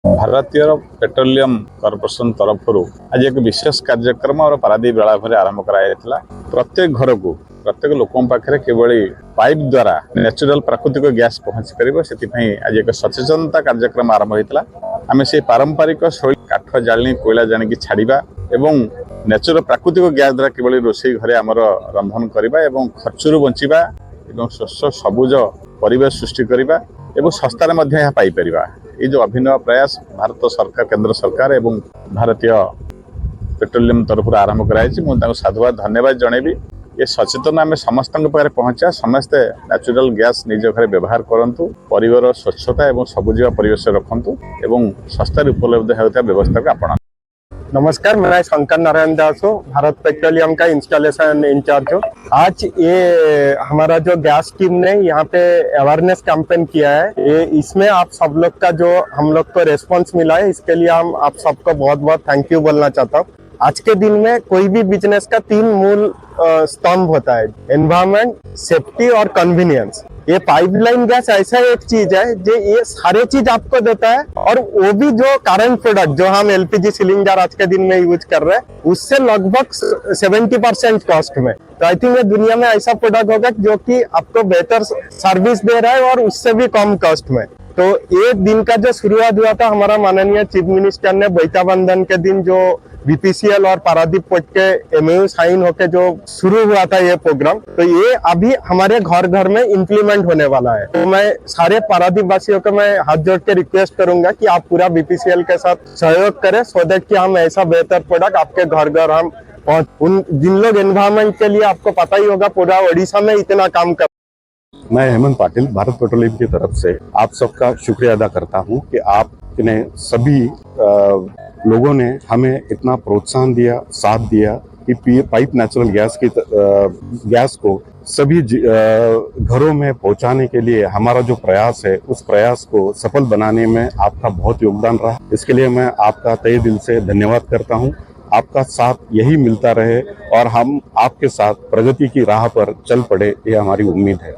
भारतीय petroleum corporation तरफ आज एक विशेष कार्यक्रम और पारादीप बेलाभूमि आरंभ कराया। प्रत्येक घर को प्रत्येक लोकों पाखे केवल पाइप द्वारा नेचुरल प्राकृतिक गैस पहुंची पार से आज एक सचेतनता कार्यक्रम आरंभ होता। आम से पारंपरिक शैली काठ जाली कोयला जाणी छाड़ा एवं नेचुरल प्राकृतिक गैस द्वारा केवल रोषे घरे आमर रंधन करवा एवं खर्चर बंचा एवं स्वच्छ सबुज परिवेश सृष्टि करवा एवं सस्तार पाइपर। ये जो अभिनव प्रयास भारत सरकार केंद्र सरकार एवं भारतीय पेट्रोलियम तरफ आरंभ कराई साधुवाद धन्यवाद जनइबी। ये सचेतन आम समस्त पहुंचा समस्ते नेचुरल गैस निज घर व्यवहार करंतु परिवार स्वच्छता एवं सबुज परिवेश रखंतु एवं सस्तार उपलब्ध होता व्यवस्था को अपना। नमस्कार, मैं शंकर नारायण दास हूँ, भारत पेट्रोलियम का इंस्टॉलेशन इंचार्ज हूँ। आज ये हमारा जो गैस टीम ने यहाँ पे अवेयरनेस कैंपेन किया है, ये इसमें आप सब लोग का जो हम लोग को रेस्पॉन्स मिला है, इसके लिए हम आप सबको बहुत बहुत थैंक यू बोलना चाहता हूँ। आज के दिन में कोई भी बिजनेस का 3 मूल स्तंभ होता है, एनवायरमेंट, सेफ्टी और कन्वीनियंस। ये पाइपलाइन गैस ऐसा एक चीज है जो ये सारे चीज आपको देता है, और वो भी जो करंट प्रोडक्ट जो हम एलपीजी सिलेंडर आज के दिन में यूज कर रहे हैं उससे लगभग 70% कॉस्ट में। तो आई थिंक ये दुनिया में ऐसा प्रोडक्ट होगा जो कि आपको बेहतर सर्विस दे रहा है और उससे भी कम कॉस्ट में। तो ये दिन का जो शुरुआत हुआ था, हमारा माननीय चीफ मिनिस्टर ने बैठा बंधन के दिन जो बीपीसीएल और पारादीप पोर्ट के एमओयू साइन होके जो शुरू हुआ था ये प्रोग्राम, तो ये अभी हमारे घर घर में इम्प्लीमेंट होने वाला है। तो मैं सारे पारादीप वासियों को मैं हाथ जोड़ के रिक्वेस्ट करूंगा कि आप पूरा बीपीसीएल के साथ सहयोग करें, सो दैट कि हम ऐसा बेहतर प्रोडक्ट आपके घर घर हम पहुंच। उन जिन लोग एनवायरमेंट के लिए, आपको पता ही होगा, पूरा ओडिशा में इतना काम कर। मैं हेमंत पाटिल भारत पेट्रोलियम की तरफ से आप सबका शुक्रिया अदा करता हूं कि आपने सभी लोगों ने हमें इतना प्रोत्साहन दिया, साथ दिया कि पाइप नेचुरल गैस को सभी घरों में पहुंचाने के लिए हमारा जो प्रयास है, उस प्रयास को सफल बनाने में आपका बहुत योगदान रहा। इसके लिए मैं आपका तहे दिल से धन्यवाद करता हूं। आपका साथ यही मिलता रहे और हम आपके साथ प्रगति की राह पर चल पड़े, ये हमारी उम्मीद है।